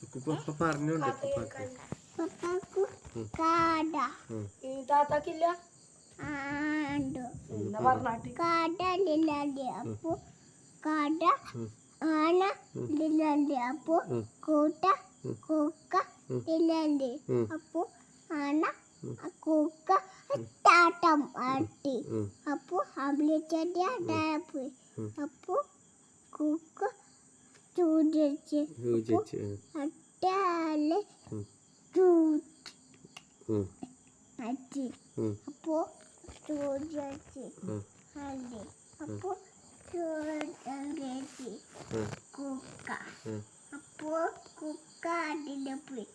ഇപ്പൊ പറഞ്ഞോണ്ട് പപ്പാക്കു കാട താത്താക്കില്ല കാട അപ്പൊ കാട ആന ഇല്ലാണ്ട് അപ്പൊ കൂട്ട കൂക്ക ഇല്ലാണ്ട് അപ്പൊ ആന കൂക്ക താട്ടം ആട്ടി അപ്പൊ അമ്പിളിച്ചെടി പോയി അപ്പൊ കൂക്ക ചൂടിച്ച് അട്ടാല് അച്ചി അപ്പൊ ചൂടിച്ച് അല്ലേ അപ്പൊ ചൂടി കുക്ക അപ്പൊ കുക്ക അതിന്റെ പോയി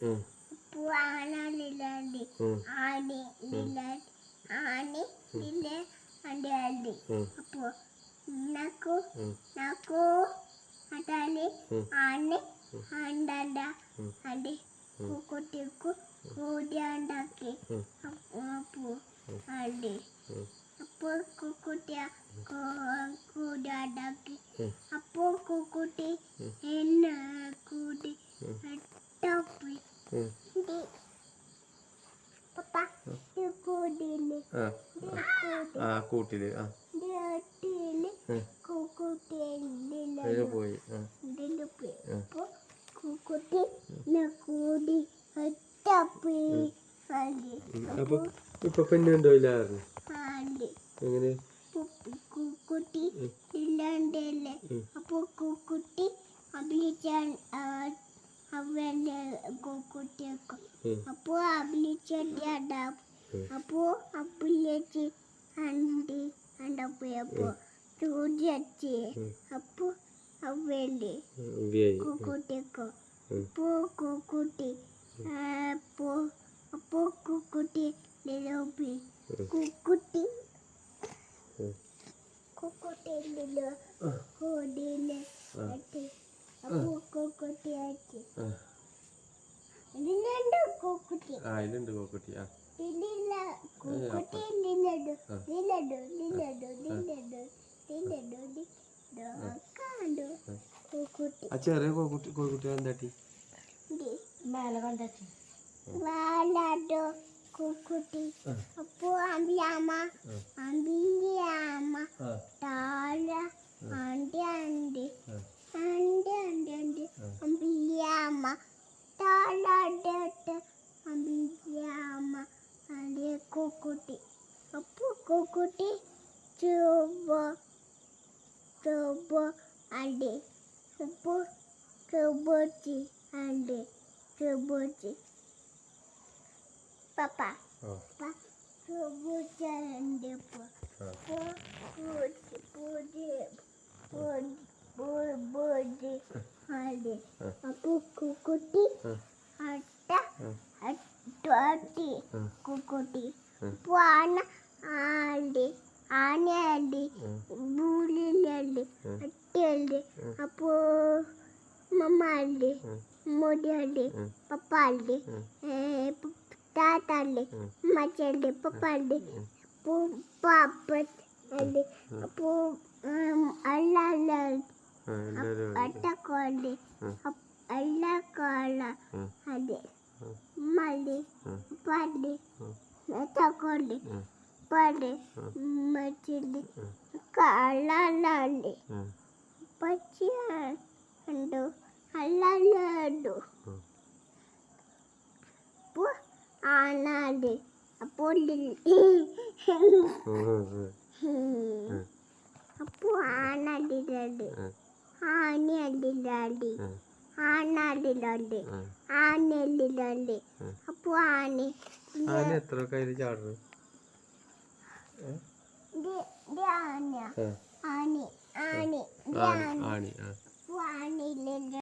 അപ്പൊ ആനലില്ലാണ്ട് ആനി ഇല്ലാണ്ട് ആനി ഇല്ല അണ്ടി അണ്ടി അപ്പൊ നാക്കു അതാല് ആനി അണ്ടണ്ട അണ്ടി കുട്ടിക്കു കൂടിയാണ്ടാക്കി അപ്പൊ അണ്ടി അപ്പൊ കുക്കുട്ടിയ കൂടാണ്ടാക്കി അപ്പൊ കുക്കുട്ടി എന്നെ കൂടി ടോപ്പി പപ്പ കൂടിയില് കൂട്ടില് കുക്കുട്ടി പോയി അപ്പൊ കുക്കുട്ടി കൂടി ടോപ്പി അപ്പൊ ഇപ്പൊ പെണ്ണുണ്ടോയില്ലായിരുന്നു എങ്ങനെ കുക്കുട്ടി ഇല്ലാണ്ടല്ലേ അപ്പൊ കുക്കുട്ടി അഭിലിച്ചാൻ അവന്റെ കുക്കുട്ടിയൊക്കെ അപ്പൊ അഭിലിച്ചെടിയാ അപ്പൊ അഭിലിച്ച് അണ്ടി അണ്ടപ്പോയി അപ്പൊ ചൂടിയച്ച് അപ്പൊ അവന്റെ കുക്കുട്ടിയൊക്കെ അപ്പൊ കുക്കുട്ടി അപ്പൊ കുക്കുട്ടി ലോബി കുക്കുട്ടി കുക്കുട്ടിയിലോ കൂടിയില് അപ്പൊ കുക്കുട്ടി അച്ഛൻ ഇതിലുണ്ട് കുക്കുട്ടി ഇതിലുണ്ട് കുക്കുട്ടി ഇതില്ല കുക്കുട്ടി കുക്കുട്ടി ചെറിയ കോഴിക്കുട്ടി എന്താട്ടി മേലെ കൊണ്ടാക്കി വാലാടോ കുക്കുട്ടി അപ്പൊ അമ്പിയാമ്മ താഴ അണ്ടി അണ്ടി അണ്ടി അണ്ടി അണ്ടി അമ്പിയാമ്മ താഴോട്ട് അമ്പിയാമ്മ അണ്ടി കുക്കുട്ടി അപ്പൊ കുക്കുട്ടി ചുവ അണ്ടി അപ്പൊ ചുവച്ചി അണ്ടി ചുവച്ചി Papa. Papa. Kukuti. Ada. Ati. Kukuti. Puana. Aldi. Ane aldi. Buli aldi. Ati aldi. Apo. Mama aldi. Modi aldi. Papa aldi. താത്താണ്ട് മച്ചുണ്ട് പപ്പണ്ട് പാപ്പണ്ട് അപ്പോ അല്ല അട്ടക്കോണ്ട് എല്ലാ കോള അതെ മല്ലി പണ്ട് തക്കോണ്ട് പണ്ട് മച്ചുണ്ട് കള്ളണ്ട് പച്ചിയുണ്ട് അല്ലു ആനാണ്ട് അപ്പോൾ അപ്പൊ ആനടിലുണ്ട് ആന അടിലുണ്ട് ആനടിലുണ്ട് ആനെല്ലിലുണ്ട് അപ്പൊ ആന എത്ര കയ്യിൽ ചാടുന്നു ആന ആന ആന ആന ആനയിലുണ്ട്